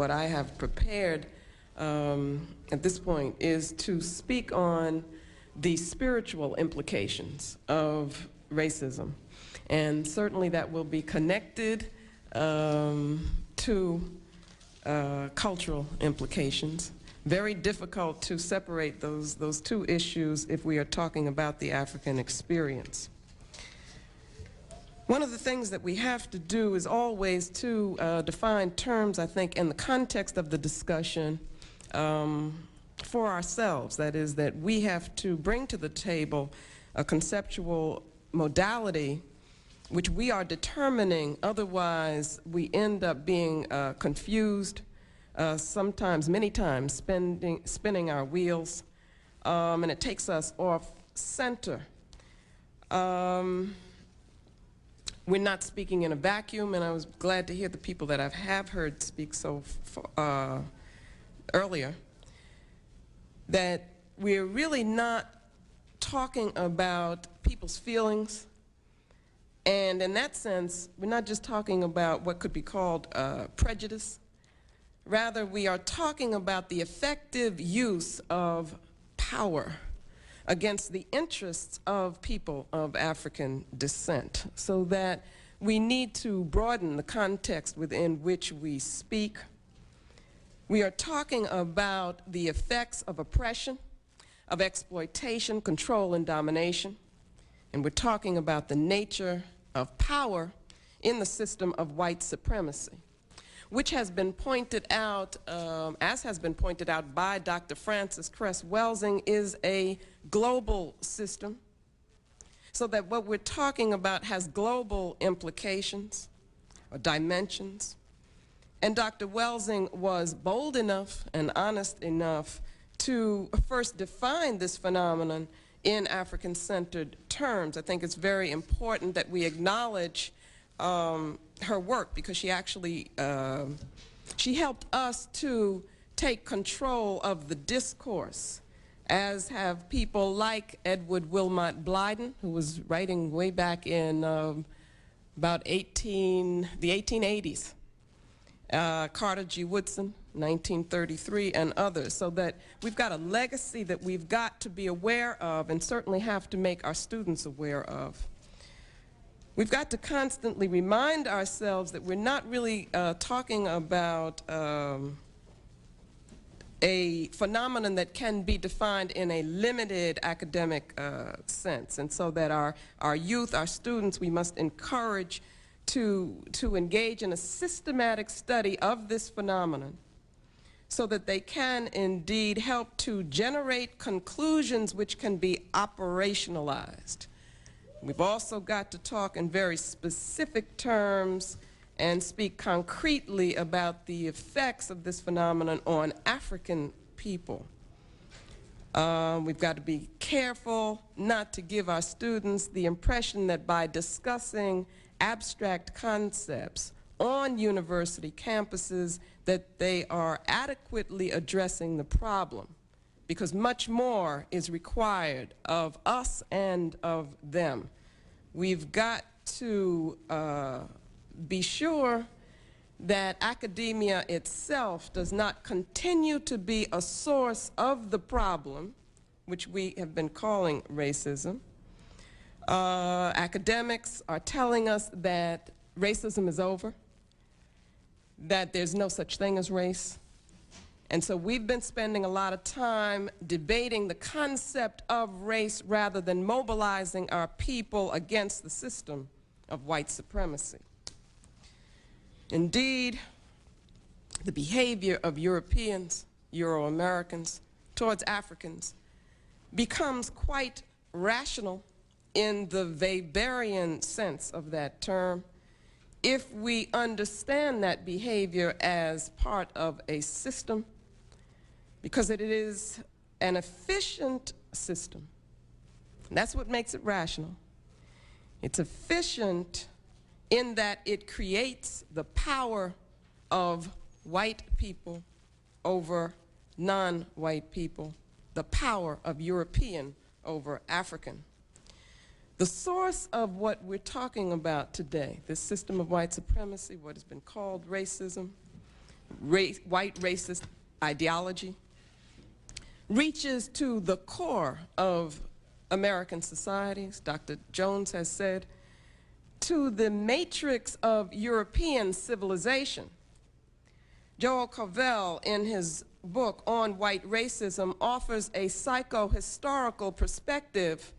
What I have prepared at this point is to speak on the spiritual implications of racism. And certainly that will be connected to cultural implications. Very difficult to separate those two issues if we are talking about the African experience. One of the things that we have to do is always to define terms, I think, in the context of the discussion for ourselves. That is, that we have to bring to the table a conceptual modality which we are determining, otherwise we end up being confused, sometimes, many times, spinning our wheels, and it takes us off center. We're not speaking in a vacuum, and I was glad to hear the people that I have heard speak so earlier, that we're really not talking about people's feelings, and in that sense, we're not just talking about what could be called prejudice. Rather, we are talking about the effective use of power against the interests of people of African descent, so that we need to broaden the context within which we speak. We are talking about the effects of oppression, of exploitation, control, and domination, and we're talking about the nature of power in the system of white supremacy, which has been pointed out, as has been pointed out by Dr. Frances Cress Welsing, is a global system, so that what we're talking about has global implications or dimensions. And Dr. Welsing was bold enough and honest enough to first define this phenomenon in African-centered terms. I think it's very important that we acknowledge her work, because she actually, she helped us to take control of the discourse, as have people like Edward Wilmot Blyden, who was writing way back in about the 1880s, Carter G. Woodson, 1933, and others, so that we've got a legacy that we've got to be aware of and certainly have to make our students aware of. We've got to constantly remind ourselves that we're not really talking about a phenomenon that can be defined in a limited academic sense, and so that our youth, our students, we must encourage to engage in a systematic study of this phenomenon, so that they can indeed help to generate conclusions which can be operationalized. We've also got to talk in very specific terms and speak concretely about the effects of this phenomenon on African people. We've got to be careful not to give our students the impression that by discussing abstract concepts on university campuses that they are adequately addressing the problem, because much more is required of us and of them. We've got to be sure that academia itself does not continue to be a source of the problem, which we have been calling racism. Academics are telling us that racism is over, that there's no such thing as race. And so we've been spending a lot of time debating the concept of race rather than mobilizing our people against the system of white supremacy. Indeed, the behavior of Europeans, Euro-Americans, towards Africans becomes quite rational in the Weberian sense of that term, if we understand that behavior as part of a system, because it is an efficient system. That's what makes it rational. It's efficient in that it creates the power of white people over non-white people, the power of European over African. The source of what we're talking about today, this system of white supremacy, what has been called racism, white racist ideology reaches to the core of American societies, Dr. Jones has said, to the matrix of European civilization. Joel Covell, in his book on white racism, offers a psychohistorical perspective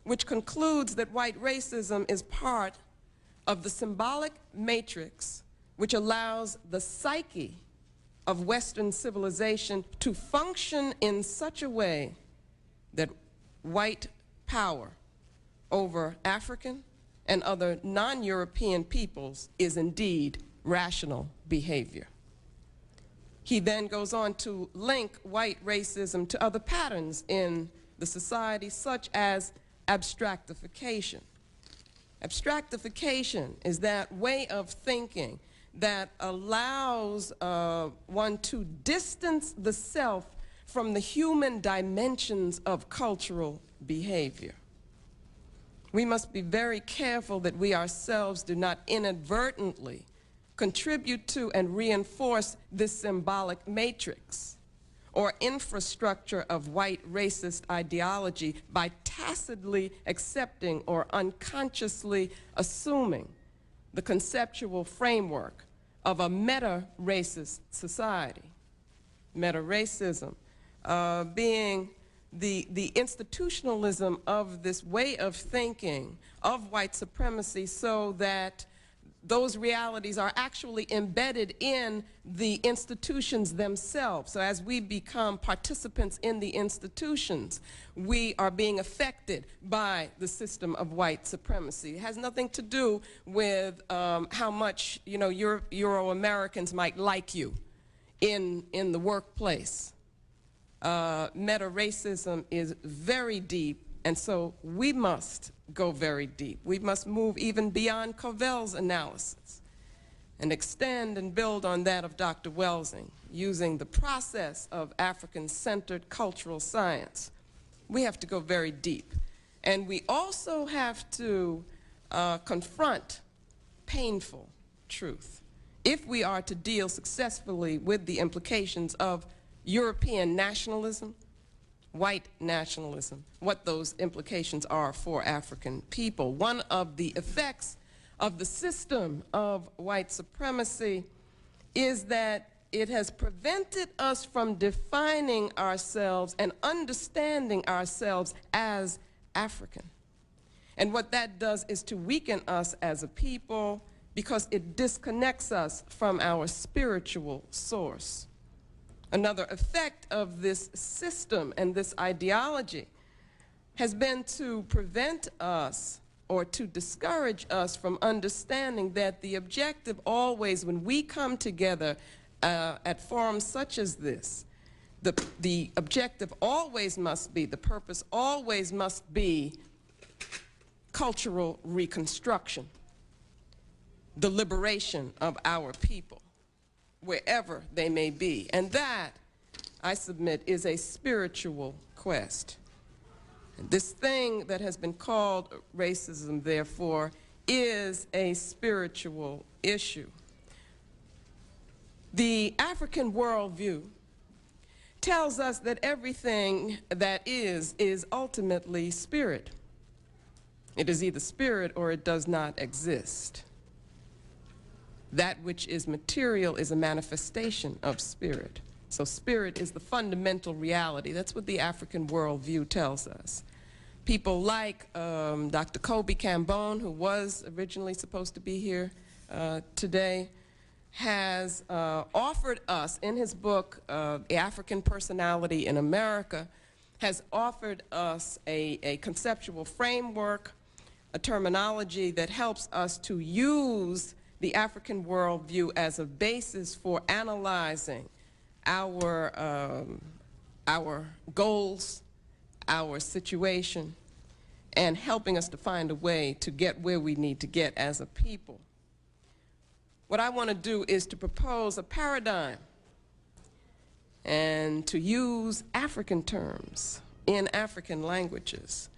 which concludes that white racism is part of the symbolic matrix which allows the psyche of Western civilization to function in such a way that white power over African and other non-European peoples is indeed rational behavior. He then goes on to link white racism to other patterns in the society, such as abstractification. Abstractification is that way of thinking that allows one to distance the self from the human dimensions of cultural behavior. We must be very careful that we ourselves do not inadvertently contribute to and reinforce this symbolic matrix or infrastructure of white racist ideology by tacitly accepting or unconsciously assuming the conceptual framework of a meta-racist society. Meta-racism being the institutionalism of this way of thinking of white supremacy so that those realities are actually embedded in the institutions themselves. So as we become participants in the institutions, we are being affected by the system of white supremacy. It has nothing to do with how much, you know, Euro-Americans might like you in the workplace. Meta-racism is very deep, and so we must go very deep. We must move even beyond Covell's analysis and extend and build on that of Dr. Welsing, using the process of African-centered cultural science. We have to go very deep. And we also have to confront painful truth if we are to deal successfully with the implications of European nationalism, white nationalism, what those implications are for African people. One of the effects of the system of white supremacy is that it has prevented us from defining ourselves and understanding ourselves as African. And what that does is to weaken us as a people because it disconnects us from our spiritual source. Another effect of this system and this ideology has been to prevent us or to discourage us from understanding that the objective always, when we come together at forums such as this, the objective always must be, the purpose always must be cultural reconstruction, the liberation of our people, wherever they may be. And that, I submit, is a spiritual quest. And this thing that has been called racism, therefore, is a spiritual issue. The African worldview tells us that everything that is ultimately spirit. It is either spirit or it does not exist. That which is material is a manifestation of spirit. So spirit is the fundamental reality. That's what the African worldview tells us. People like Dr. Kobe Cambone, who was originally supposed to be here today, has offered us, in his book, The African Personality in America, has offered us a conceptual framework, a terminology that helps us to use the African worldview as a basis for analyzing our goals, our situation, and helping us to find a way to get where we need to get as a people. What I want to do is to propose a paradigm and to use African terms in African languages.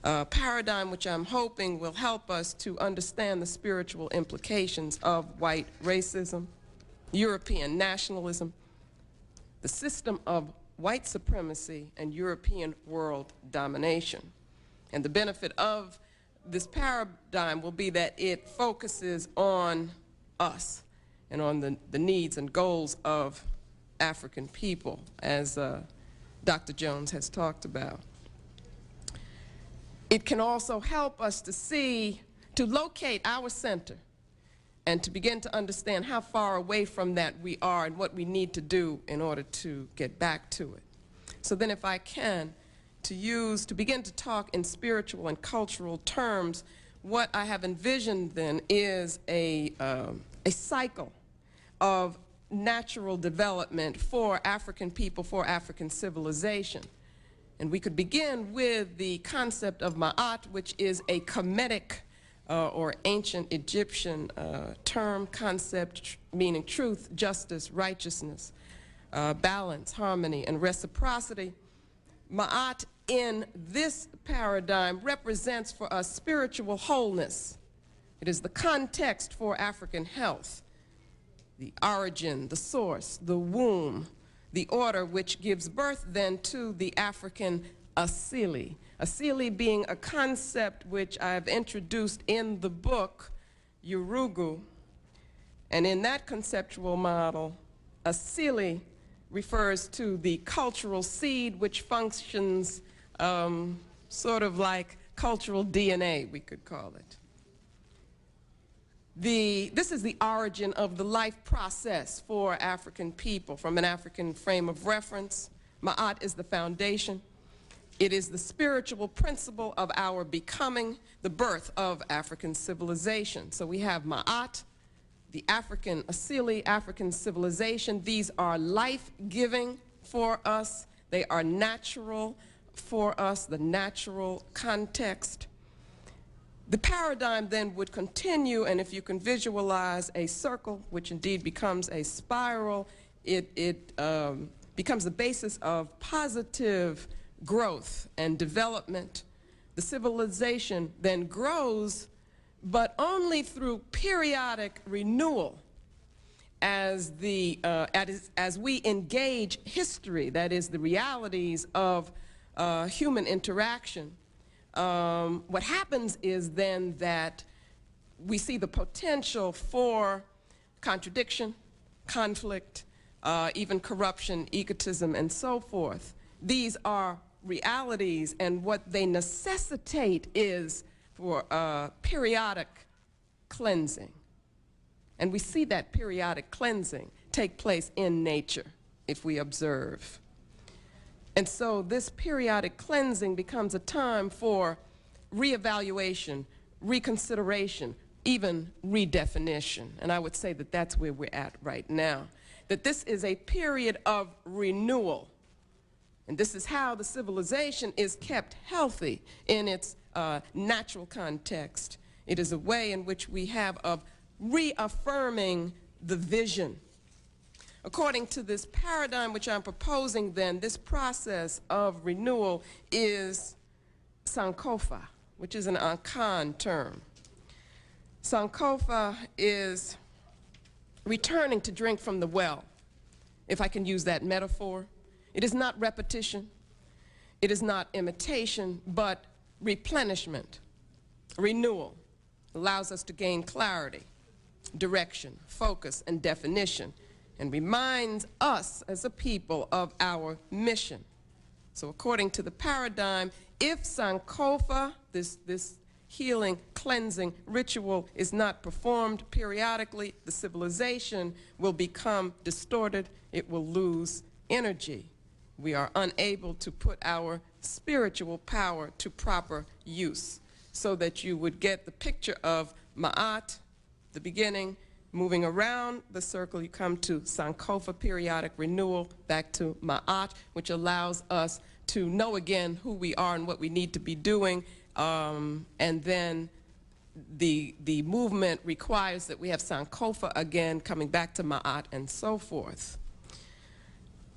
A paradigm which I'm hoping will help us to understand the spiritual implications of white racism, European nationalism, the system of white supremacy, and European world domination. And the benefit of this paradigm will be that it focuses on us and on the needs and goals of African people, as Dr. Jones has talked about. It can also help us to locate our center and to begin to understand how far away from that we are and what we need to do in order to get back to it. So then, if I can, to begin to talk in spiritual and cultural terms, what I have envisioned then is a cycle of natural development for African people, for African civilization. And we could begin with the concept of Ma'at, which is a Kemetic or ancient Egyptian term, concept meaning truth, justice, righteousness, balance, harmony, and reciprocity. Ma'at in this paradigm represents for us spiritual wholeness. It is the context for African health, the origin, the source, the womb, the order which gives birth then to the African Asili. Asili being a concept which I have introduced in the book, Urugu. And in that conceptual model, Asili refers to the cultural seed which functions sort of like cultural DNA, we could call it. This is the origin of the life process for African people. From an African frame of reference, Ma'at is the foundation. It is the spiritual principle of our becoming, the birth of African civilization. So we have Ma'at, the African Asili, African civilization. These are life-giving for us. They are natural for us, the natural context. The paradigm then would continue, and if you can visualize a circle, which indeed becomes a spiral, it becomes the basis of positive growth and development. The civilization then grows, but only through periodic renewal as we engage history, that is the realities of human interaction. What happens is then that we see the potential for contradiction, conflict, even corruption, egotism, and so forth. These are realities, and what they necessitate is for periodic cleansing. And we see that periodic cleansing take place in nature if we observe. And so this periodic cleansing becomes a time for reevaluation, reconsideration, even redefinition. And I would say that that's where we're at right now. That this is a period of renewal. And this is how the civilization is kept healthy in its natural context. It is a way in which we have of reaffirming the vision. According to this paradigm which I'm proposing then, this process of renewal is Sankofa, which is an Akan term. Sankofa is returning to drink from the well, if I can use that metaphor. It is not repetition, it is not imitation, but replenishment, renewal. Allows us to gain clarity, direction, focus, and definition, and reminds us as a people of our mission. So according to the paradigm, if Sankofa, this healing, cleansing ritual is not performed periodically, the civilization will become distorted, it will lose energy. We are unable to put our spiritual power to proper use, so that you would get the picture of Ma'at, the beginning, moving around the circle, you come to Sankofa, periodic renewal, back to Ma'at, which allows us to know again who we are and what we need to be doing. And then the movement requires that we have Sankofa again, coming back to Ma'at, and so forth.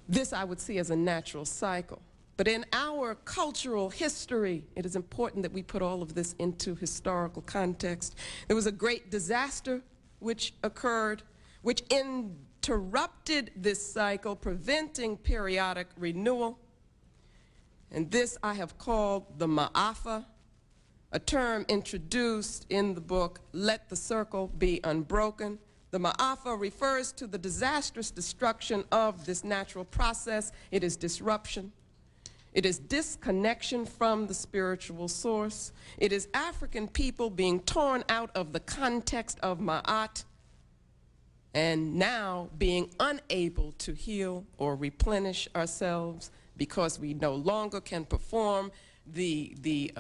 This I would see as a natural cycle. But in our cultural history, it is important that we put all of this into historical context. There was a great disaster which occurred, which in interrupted this cycle, preventing periodic renewal. And this I have called the Ma'afa, a term introduced in the book, Let the Circle Be Unbroken. The Ma'afa refers to the disastrous destruction of this natural process. It is disruption. It is disconnection from the spiritual source. It is African people being torn out of the context of Ma'at and now being unable to heal or replenish ourselves because we no longer can perform the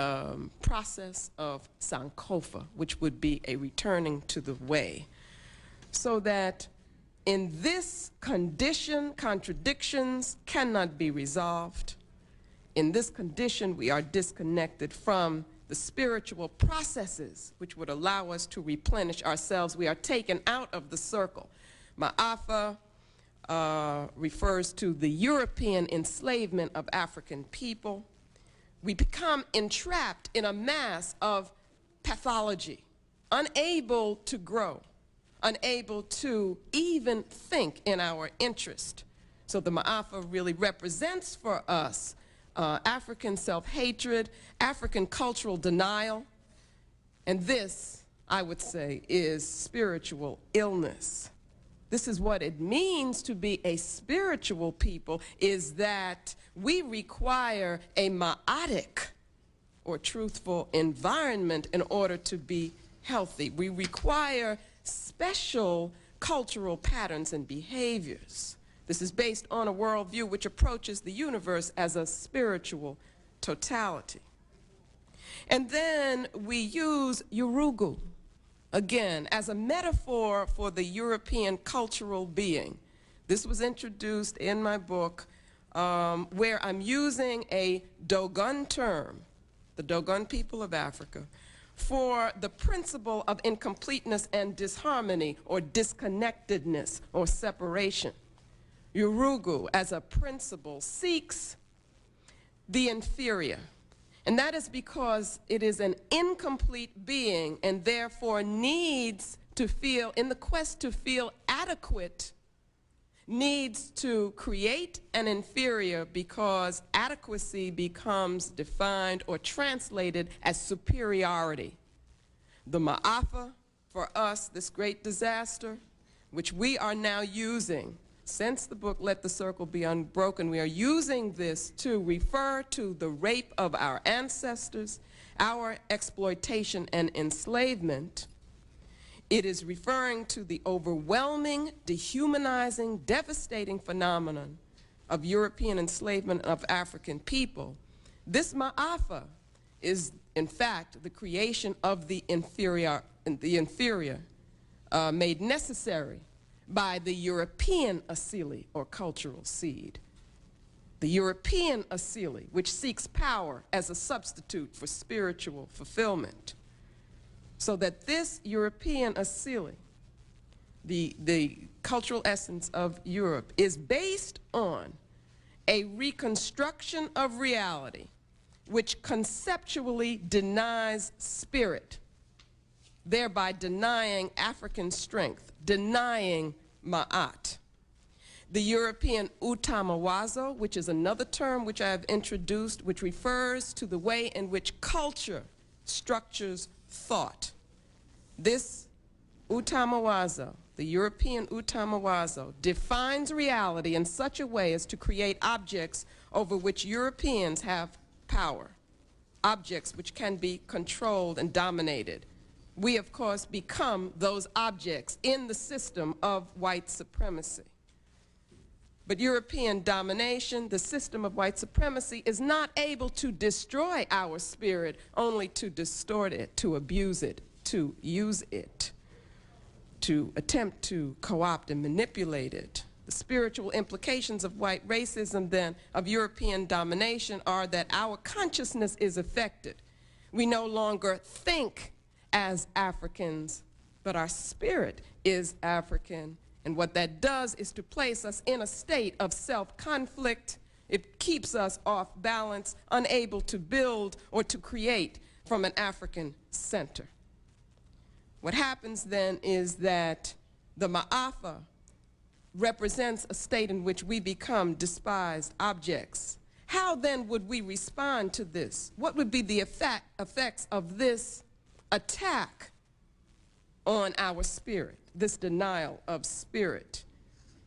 process of Sankofa, which would be a returning to the way. So that in this condition, contradictions cannot be resolved. In this condition, we are disconnected from the spiritual processes which would allow us to replenish ourselves. We are taken out of the circle. Ma'afa refers to the European enslavement of African people. We become entrapped in a mass of pathology, unable to grow, unable to even think in our interest. So the Ma'afa really represents for us African self-hatred, African cultural denial, and this, I would say, is spiritual illness. This is what it means to be a spiritual people, is that we require a ma'atic or truthful environment in order to be healthy. We require special cultural patterns and behaviors. This is based on a worldview which approaches the universe as a spiritual totality. And then we use Urugu, again, as a metaphor for the European cultural being. This was introduced in my book where I'm using a Dogon term, the Dogon people of Africa, for the principle of incompleteness and disharmony or disconnectedness or separation. Urugu, as a principle, seeks the inferior. And that is because it is an incomplete being and therefore needs to feel, in the quest to feel adequate, needs to create an inferior because adequacy becomes defined or translated as superiority. The Ma'afa, for us, this great disaster, which we are now using, since the book Let the Circle Be Unbroken, we are using this to refer to the rape of our ancestors, our exploitation and enslavement. It is referring to the overwhelming, dehumanizing, devastating phenomenon of European enslavement of African people. This Ma'afa is, in fact, the creation of the inferior made necessary by the European Asili, or cultural seed. The European Asili, which seeks power as a substitute for spiritual fulfillment. So that this European Asili, the cultural essence of Europe, is based on a reconstruction of reality which conceptually denies spirit, thereby denying African strength, denying Ma'at. The European Utamawazo, which is another term which I have introduced, which refers to the way in which culture structures thought. This Utamawazo, the European Utamawazo, defines reality in such a way as to create objects over which Europeans have power, objects which can be controlled and dominated. We, of course, become those objects in the system of white supremacy. But European domination, the system of white supremacy, is not able to destroy our spirit, only to distort it, to abuse it, to use it, to attempt to co-opt and manipulate it. The spiritual implications of white racism, then, of European domination are that our consciousness is affected. We no longer think as Africans, but our spirit is African. And what that does is to place us in a state of self-conflict. It keeps us off balance, unable to build or to create from an African center. What happens then is that the Ma'afa represents a state in which we become despised objects. How then would we respond to this? What would be the effects of this attack on our spirit, this denial of spirit?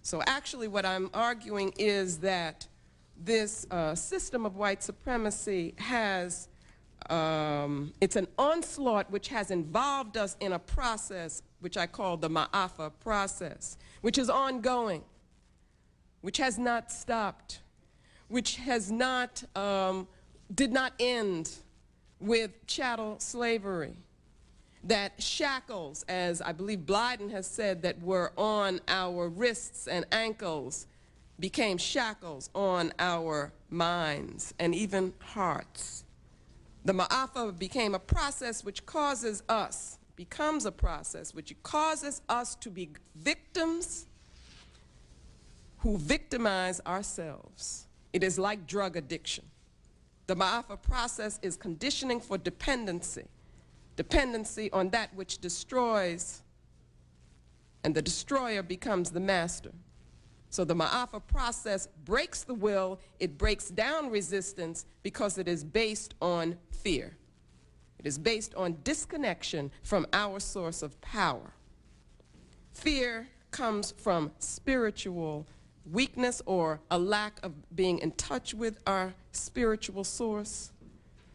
So actually what I'm arguing is that this system of white supremacy has, it's an onslaught which has involved us in a process which I call the Ma'afa process, which is ongoing, which has not stopped, which has not, did not end with chattel slavery, that shackles, as I believe Blyden has said, that were on our wrists and ankles became shackles on our minds and even hearts. The Ma'afa became a process which causes us, becomes a process which causes us to be victims who victimize ourselves. It is like drug addiction. The Ma'afa process is conditioning for dependency, dependency on that which destroys, and the destroyer becomes the master. So the Ma'afa process breaks the will, it breaks down resistance because it is based on fear. It is based on disconnection from our source of power. Fear comes from spiritual weakness or a lack of being in touch with our spiritual source,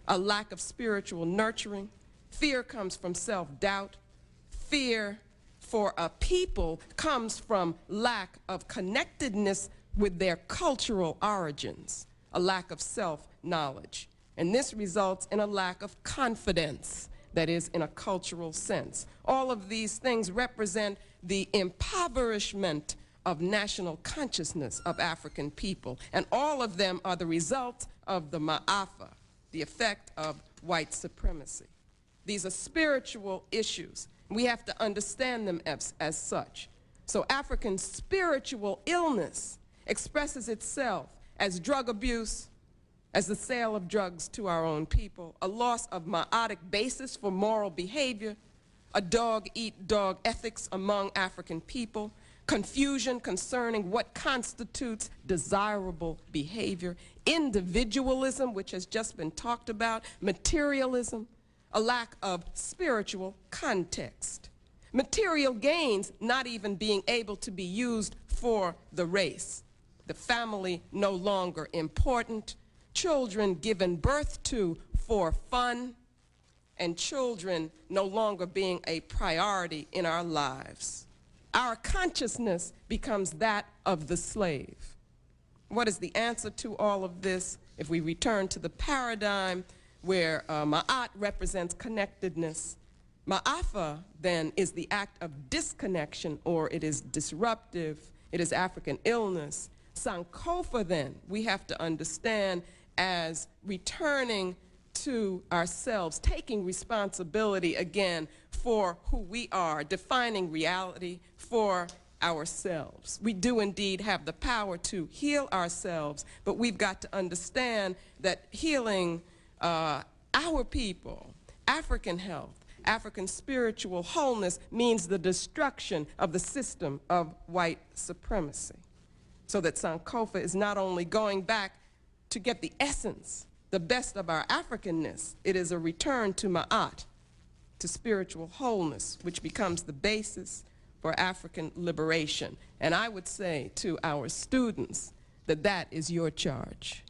a lack of spiritual nurturing. Fear comes from self-doubt. Fear for a people comes from lack of connectedness with their cultural origins, a lack of self-knowledge. And this results in a lack of confidence, that is, in a cultural sense. All of these things represent the impoverishment of national consciousness of African people, and all of them are the result of the Ma'afa, the effect of white supremacy. These are spiritual issues. We have to understand them as such. So African spiritual illness expresses itself as drug abuse, as the sale of drugs to our own people, a loss of ma'atic basis for moral behavior, a dog-eat-dog ethics among African people, confusion concerning what constitutes desirable behavior, individualism, which has just been talked about, materialism, a lack of spiritual context, material gains not even being able to be used for the race, the family no longer important, children given birth to for fun, and children no longer being a priority in our lives. Our consciousness becomes that of the slave. What is the answer to all of this? If we return to the paradigm where Ma'at represents connectedness, Ma'afa then is the act of disconnection, or it is disruptive, it is African illness. Sankofa then, we have to understand as returning to ourselves, taking responsibility again for who we are, defining reality for ourselves. We do indeed have the power to heal ourselves, but we've got to understand that healing our people, African health, African spiritual wholeness means the destruction of the system of white supremacy. So that Sankofa is not only going back to get the essence, the best of our Africanness, it is a return to Ma'at, to spiritual wholeness, which becomes the basis for African liberation. And I would say to our students that that is your charge.